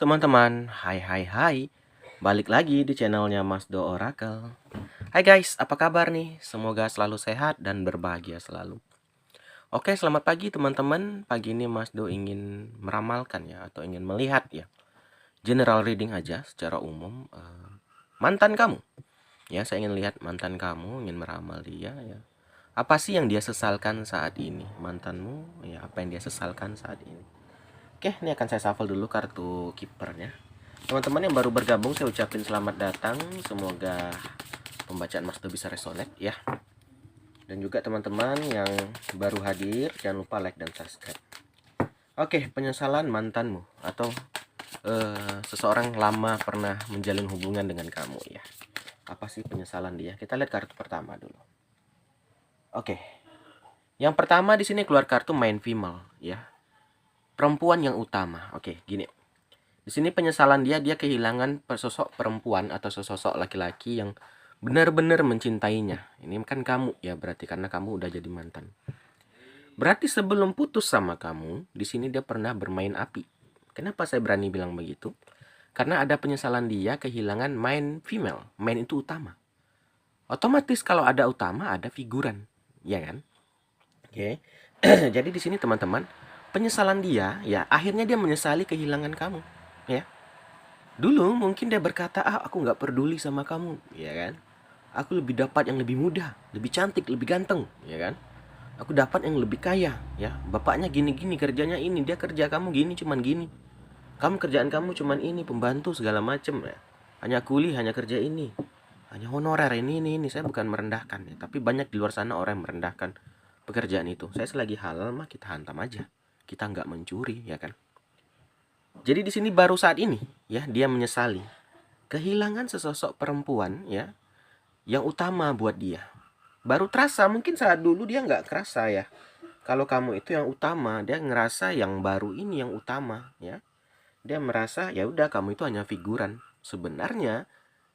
teman-teman, hai. Balik lagi di channelnya Mas Do Oracle. Hai guys, apa kabar nih? Semoga selalu sehat dan berbahagia selalu. Oke, selamat pagi teman-teman. Pagi ini Mas Do ingin meramalkan ya, atau ingin melihat ya. General reading aja secara umum. Mantan kamu. Ya, saya ingin lihat mantan kamu, ingin meramal dia ya. Apa sih yang dia sesalkan saat ini? Mantanmu, ya apa yang dia sesalkan saat ini? Oke, ini akan saya shuffle dulu kartu kipernya. Teman-teman yang baru bergabung, saya ucapin selamat datang. Semoga pembacaan Mas Do bisa resonate ya. Dan juga teman-teman yang baru hadir, jangan lupa like dan subscribe. Oke, penyesalan mantanmu atau seseorang lama pernah menjalin hubungan dengan kamu ya. Apa sih penyesalan dia? Kita lihat kartu pertama dulu. Oke. Yang pertama di sini keluar kartu main female ya. Perempuan yang utama. Oke, gini. Di sini penyesalan dia kehilangan sosok perempuan atau sosok laki-laki yang benar-benar mencintainya. Ini kan kamu ya, berarti karena kamu udah jadi mantan. Berarti sebelum putus sama kamu, di sini dia pernah bermain api. Kenapa saya berani bilang begitu? Karena ada penyesalan dia kehilangan main female. Main itu utama. Otomatis kalau ada utama ada figuran, ya kan? Oke. Jadi di sini teman-teman, penyesalan dia ya akhirnya dia menyesali kehilangan kamu, ya. Dulu mungkin dia berkata, aku nggak peduli sama kamu, ya kan? Aku lebih dapat yang lebih muda, lebih cantik, lebih ganteng, ya kan? Aku dapat yang lebih kaya, ya. Bapaknya gini-gini, kerjanya ini, dia kerja kamu gini, cuman gini. Kamu kerjaan kamu cuman ini, pembantu segala macem, ya. Hanya kuli, hanya kerja ini, hanya honorer ini. Saya bukan merendahkan, ya. Tapi banyak di luar sana orang yang merendahkan pekerjaan itu. Saya selagi halal mah kita hantam aja. Kita nggak mencuri, ya kan? Jadi di sini baru saat ini ya dia menyesali kehilangan sesosok perempuan ya yang utama buat dia. Baru terasa, mungkin saat dulu dia nggak kerasa ya. Kalau kamu itu yang utama, dia ngerasa yang baru ini yang utama ya. Dia merasa ya udah kamu itu hanya figuran. Sebenarnya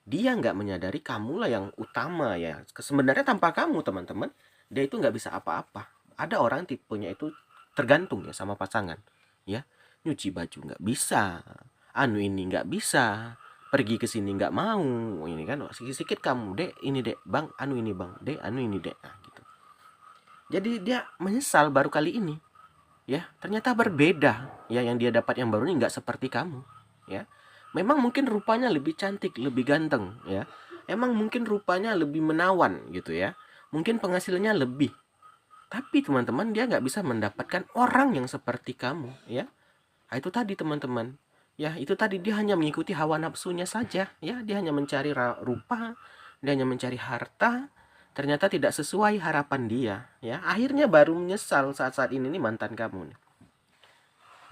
dia nggak menyadari kamulah yang utama ya. Sebenarnya tanpa kamu teman-teman, dia itu nggak bisa apa-apa. Ada orang tipenya itu tergantung ya sama pasangan ya. Nyuci baju nggak bisa, anu ini nggak bisa, pergi ke sini nggak mau, ini kan sedikit kamu dek ini dek bang, anu ini bang dek, anu ini dek, nah, gitu. Jadi dia menyesal baru kali ini ya, ternyata berbeda ya, yang dia dapat yang baru ini nggak seperti kamu ya. Memang mungkin rupanya lebih cantik, lebih ganteng ya, emang mungkin rupanya lebih menawan gitu ya, mungkin penghasilannya lebih, tapi teman-teman dia nggak bisa mendapatkan orang yang seperti kamu ya. Nah, itu tadi teman-teman. Ya, itu tadi dia hanya mengikuti hawa nafsunya saja, ya. Dia hanya mencari rupa, dia hanya mencari harta, ternyata tidak sesuai harapan dia, ya. Akhirnya baru menyesal saat-saat ini nih mantan kamu nih.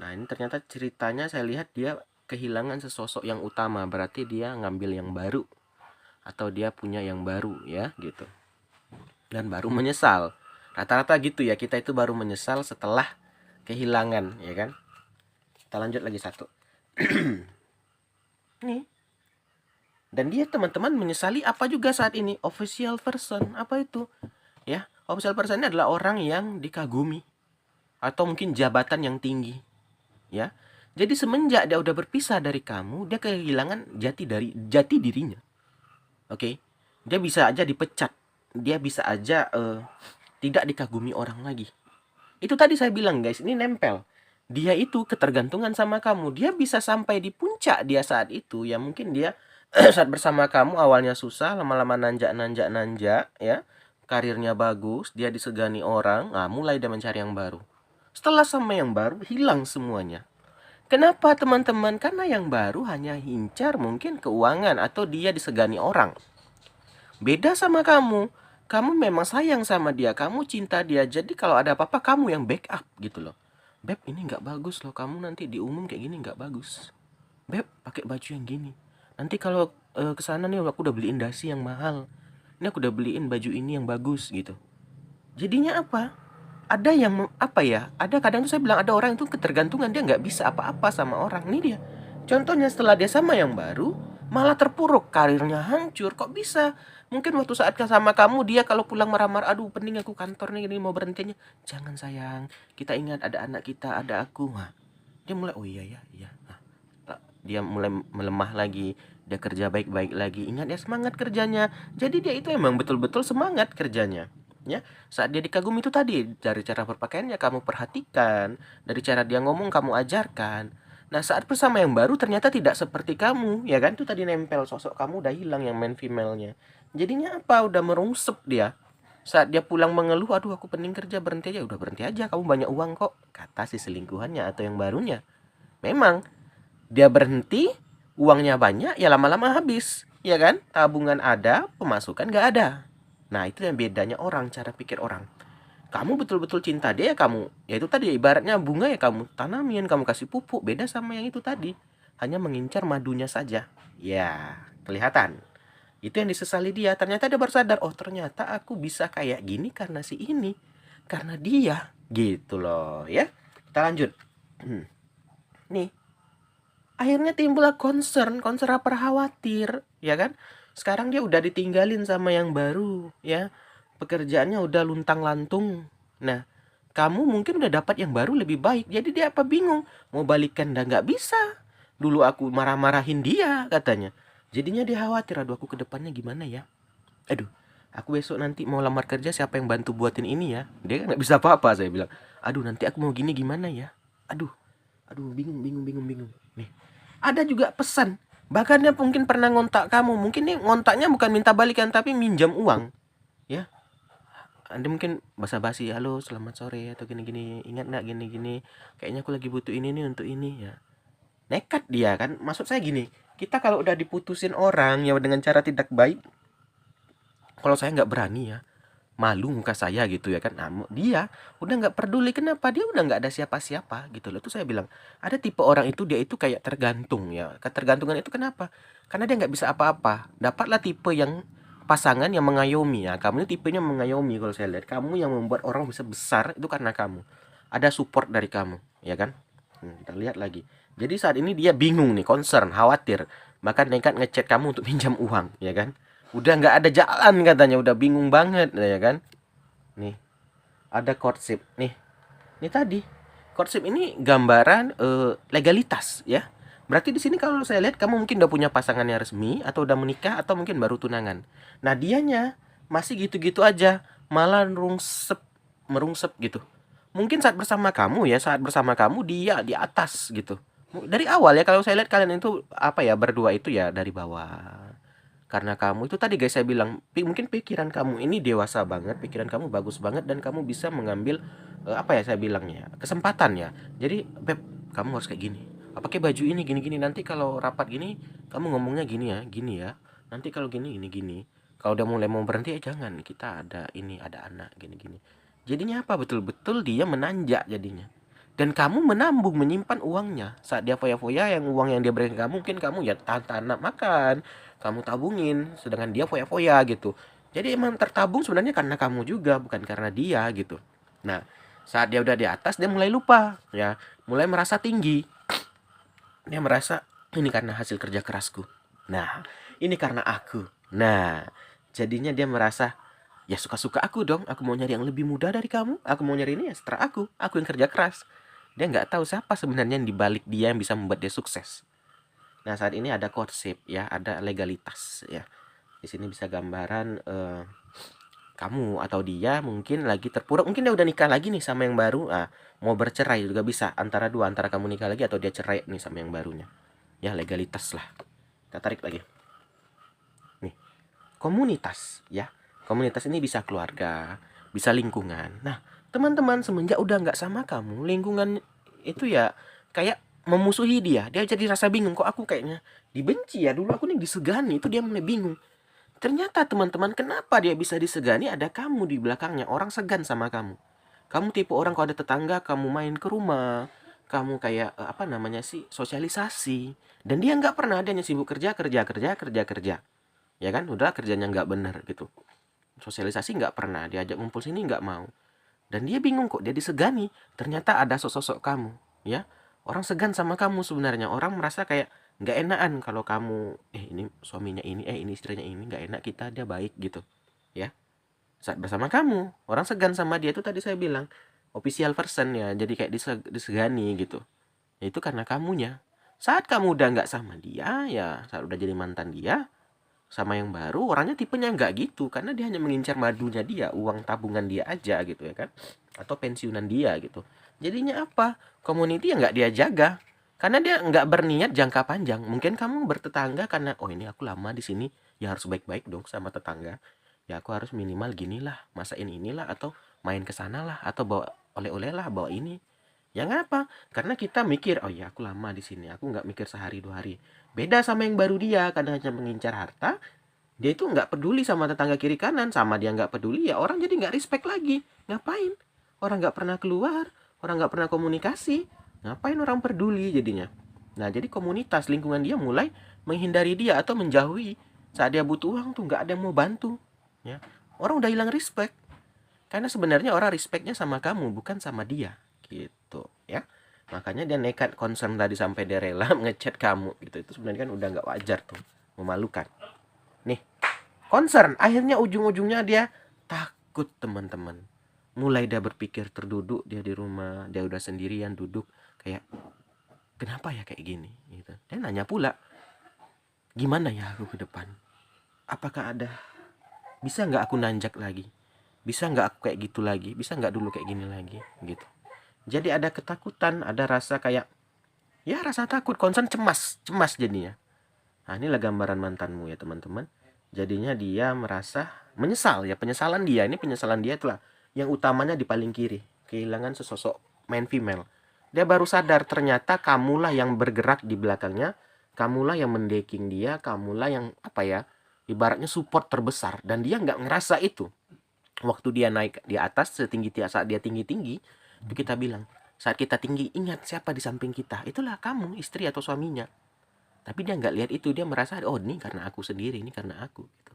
Nah, ini ternyata ceritanya saya lihat dia kehilangan sesosok yang utama, berarti dia ngambil yang baru atau dia punya yang baru ya, gitu. Dan baru menyesal. Rata-rata gitu ya, kita itu baru menyesal setelah kehilangan, ya kan? Kita lanjut lagi satu. Nih. Dan dia teman-teman menyesali apa juga saat ini? Official person. Apa itu? Ya, official person ini adalah orang yang dikagumi atau mungkin jabatan yang tinggi. Ya. Jadi semenjak dia udah berpisah dari kamu, dia kehilangan jati dirinya. Oke. Dia bisa aja dipecat. Dia bisa aja tidak dikagumi orang lagi. Itu tadi saya bilang, guys, ini nempel. Dia itu ketergantungan sama kamu. Dia bisa sampai di puncak dia saat itu. Ya mungkin dia saat bersama kamu awalnya susah, lama-lama nanjak ya. Karirnya bagus, dia disegani orang, nah mulai dia mencari yang baru. Setelah sama yang baru, hilang semuanya. Kenapa teman-teman? Karena yang baru hanya hincar mungkin keuangan atau dia disegani orang. Beda sama kamu. Kamu memang sayang sama dia, kamu cinta dia. Jadi kalau ada apa-apa kamu yang backup gitu loh. Beb, ini nggak bagus loh, kamu nanti di umum kayak gini nggak bagus. Beb, pakai baju yang gini. Nanti kalau kesana nih aku udah beliin dasi yang mahal. Ini aku udah beliin baju ini yang bagus gitu. Jadinya apa? Ada yang apa ya? Ada kadang tuh saya bilang ada orang itu ketergantungan, dia nggak bisa apa-apa sama orang. Ini dia. Contohnya setelah dia sama yang baru, malah terpuruk, karirnya hancur. Kok bisa? Mungkin waktu saat sama kamu dia kalau pulang marah-marah, aduh pening aku kantor nih, ini mau berhentinya. Jangan sayang, kita ingat ada anak kita, ada aku. Nah, dia mulai, oh iya ya, iya. Nah, dia mulai melemah lagi, dia kerja baik-baik lagi, ingat ya semangat kerjanya. Jadi dia itu emang betul-betul semangat kerjanya. Ya, saat dia dikagumi itu tadi, dari cara berpakaiannya kamu perhatikan, dari cara dia ngomong kamu ajarkan. Nah, saat bersama yang baru ternyata tidak seperti kamu, ya kan? Itu tadi nempel, sosok kamu udah hilang yang main female-nya. Jadinya apa? Udah merungsep dia. Saat dia pulang mengeluh, aduh aku penting kerja, berhenti aja. Udah berhenti aja, kamu banyak uang kok, kata si selingkuhannya atau yang barunya. Memang dia berhenti, uangnya banyak, ya lama-lama habis, ya kan? Tabungan ada, pemasukan nggak ada. Nah, itu yang bedanya orang, cara pikir orang. Kamu betul-betul cinta dia, ya kamu, ya itu tadi ibaratnya bunga, ya kamu tanamin, kamu kasih pupuk. Beda sama yang itu tadi, hanya mengincar madunya saja. Ya, kelihatan. Itu yang disesali dia. Ternyata dia baru sadar, oh ternyata aku bisa kayak gini karena si ini, karena dia, gitu loh ya. Kita lanjut. Nih, akhirnya timbullah concern apa, khawatir, ya kan? Sekarang dia udah ditinggalin sama yang baru, ya. Pekerjaannya udah luntang-lantung. Nah, kamu mungkin udah dapat yang baru lebih baik. Jadi dia apa, bingung, mau balikan udah nggak bisa. Dulu aku marah-marahin dia katanya. Jadinya dia khawatir, aduh aku ke depannya gimana ya? Aduh, aku besok nanti mau lamar kerja, siapa yang bantu buatin ini ya? Dia kan nggak bisa apa-apa, saya bilang. Aduh, nanti aku mau gini gimana ya? Aduh, aduh, bingung. Nih, ada juga pesan. Bahkan dia mungkin pernah ngontak kamu. Mungkin nih ngontaknya bukan minta balikan, tapi minjam uang. Ya, Anda mungkin basa-basi, halo selamat sore atau gini-gini, ingat nggak gini-gini, kayaknya aku lagi butuh ini nih untuk ini ya. Nekat dia kan, maksud saya gini, kita kalau udah diputusin orang ya dengan cara tidak baik, kalau saya nggak berani ya, malu muka saya gitu ya kan. Nah, dia udah nggak peduli, kenapa, dia udah nggak ada siapa-siapa gitu loh. Itu saya bilang, ada tipe orang itu, dia itu kayak tergantung ya. Ketergantungan itu kenapa? Karena dia nggak bisa apa-apa. Dapatlah tipe yang pasangan yang mengayomi ya. Kamu ini tipenya mengayomi, kalau saya lihat kamu yang membuat orang bisa besar itu karena kamu ada support dari kamu, ya kan. Kita lihat lagi. Jadi saat ini dia bingung nih, concern, khawatir, bahkan nekat ngechat kamu untuk pinjam uang, ya kan. Udah nggak ada jalan katanya, udah bingung banget, ya kan. Nih, ada courtship. Nih tadi. Courtship ini gambaran legalitas ya. Berarti di sini kalau saya lihat kamu mungkin udah punya pasangan yang resmi atau udah menikah atau mungkin baru tunangan. Nah, dianya masih gitu-gitu aja, malah merungsep gitu. Mungkin saat bersama kamu ya, saat bersama kamu dia di atas gitu. Dari awal ya, kalau saya lihat kalian itu apa ya, berdua itu ya dari bawah. Karena kamu itu tadi guys, saya bilang mungkin pikiran kamu ini dewasa banget, pikiran kamu bagus banget, dan kamu bisa mengambil apa ya saya bilangnya, kesempatan ya. Jadi Beb, kamu harus kayak gini, pakai baju ini gini-gini, nanti kalau rapat gini kamu ngomongnya gini ya, nanti kalau gini gini, kalau udah mulai mau berhenti ya jangan, kita ada ini, ada anak gini-gini. Jadinya apa, betul-betul dia menanjak jadinya. Dan kamu menambung, menyimpan uangnya. Saat dia foya-foya, yang uang yang dia berikan kamu, mungkin kamu ya tanam makan, kamu tabungin, sedangkan dia foya-foya gitu. Jadi emang tertabung sebenarnya karena kamu juga, bukan karena dia gitu. Nah, saat dia udah di atas, dia mulai lupa ya, mulai merasa tinggi. Dia merasa ini karena hasil kerja kerasku. Nah, ini karena aku. Nah, jadinya dia merasa, ya suka-suka aku dong, aku mau nyari yang lebih mudah dari kamu, aku mau nyari ini ya setelah aku yang kerja keras. Dia nggak tahu siapa sebenarnya yang dibalik dia yang bisa membuat dia sukses. Nah, saat ini ada courtship ya, ada legalitas ya. Di sini bisa gambaran kamu atau dia mungkin lagi terpuruk, mungkin dia udah nikah lagi nih sama yang baru. Mau bercerai juga bisa, antara dua, antara kamu nikah lagi atau dia cerai nih sama yang barunya. Ya, legalitas lah. Kita tarik lagi. Nih, komunitas ya. Komunitas ini bisa keluarga, bisa lingkungan. Nah, teman-teman semenjak udah nggak sama kamu, lingkungan itu ya kayak memusuhi dia. Dia jadi rasa bingung, kok aku kayaknya dibenci ya, dulu aku nih disegani. Itu dia mulai bingung. Ternyata teman-teman, kenapa dia bisa disegani, ada kamu di belakangnya. Orang segan sama kamu. Kamu tipe orang, kalau ada tetangga kamu main ke rumah, kamu kayak apa namanya sih, sosialisasi, dan dia nggak pernah, adanya sibuk kerja. Ya kan, udah kerjanya nggak bener gitu. Sosialisasi nggak pernah, diajak ngumpul sini nggak mau. Dan dia bingung, kok dia disegani. Ternyata ada sosok kamu ya. Orang segan sama kamu sebenarnya. Orang merasa kayak nggak enakan kalau kamu ini suaminya ini istrinya ini, nggak enak kita, dia baik gitu ya. Saat bersama kamu, orang segan sama dia, itu tadi saya bilang official person ya, jadi kayak disegani gitu ya. Itu karena kamunya Saat kamu udah nggak sama dia, ya saat udah jadi mantan dia, sama yang baru, orangnya tipenya nggak gitu. Karena dia hanya mengincar madunya dia, uang tabungan dia aja gitu ya kan. Atau pensiunan dia gitu. Jadinya apa? Community yang nggak dia jaga. Karena dia nggak berniat jangka panjang. Mungkin kamu bertetangga karena, oh ini aku lama di sini, ya harus baik-baik dong sama tetangga. Ya aku harus minimal gini lah, masain inilah, atau main ke sana lah, atau bawa oleh-oleh lah, bawa ini. Ya ngapa? Karena kita mikir, oh ya aku lama di sini, aku nggak mikir sehari 2 hari. Beda sama yang baru dia, karena hanya mengincar harta, dia itu nggak peduli sama tetangga kiri kanan, sama dia nggak peduli, ya orang jadi nggak respect lagi. Ngapain? Orang nggak pernah keluar, orang nggak pernah komunikasi, ngapain orang peduli jadinya? Nah jadi komunitas lingkungan dia mulai menghindari dia atau menjauhi. Saat dia butuh uang tuh nggak ada yang mau bantu. Ya, orang udah hilang respect. Karena sebenarnya orang respectnya sama kamu, bukan sama dia. Gitu ya. Makanya dia nekat concern tadi sampai dia rela ngechat kamu gitu. Itu sebenarnya kan udah nggak wajar tuh. Memalukan. Nih, concern. Akhirnya ujung-ujungnya dia takut, teman-teman. Mulai dia berpikir terduduk, dia di rumah, dia udah sendirian duduk. Kayak, kenapa ya kayak gini? Gitu. Dia nanya pula, gimana ya aku ke depan? Apakah ada, bisa nggak aku nanjak lagi? Bisa nggak aku kayak gitu lagi? Bisa nggak dulu kayak gini lagi? Gitu. Jadi ada ketakutan, ada rasa kayak, ya rasa takut, concern, cemas jadinya. Nah inilah gambaran mantanmu ya teman-teman. Jadinya dia merasa menyesal ya, penyesalan dia itulah yang utamanya di paling kiri, kehilangan sesosok main female. Dia baru sadar ternyata kamulah yang bergerak di belakangnya, kamulah yang mendeking dia, kamulah yang apa ya, ibaratnya support terbesar, dan dia nggak ngerasa itu. Waktu dia naik di atas setinggi saat dia tinggi-tinggi, itu kita bilang, saat kita tinggi ingat siapa di samping kita, itulah kamu, istri atau suaminya. Tapi dia nggak lihat itu, dia merasa, oh ini karena aku sendiri, ini karena aku gitu.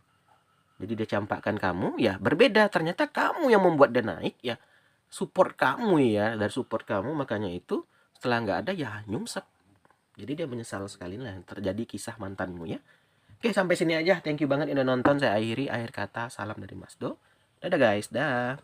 Jadi dia campakkan kamu, ya berbeda, ternyata kamu yang membuat dia naik, ya support kamu ya, dari support kamu, makanya itu setelah nggak ada ya nyungsep. Jadi dia menyesal sekali lah terjadi kisah mantanmu ya. Oke, sampai sini aja, thank you banget udah nonton. Saya akhiri, akhir kata, salam dari Mas Do. Dadah guys, dah.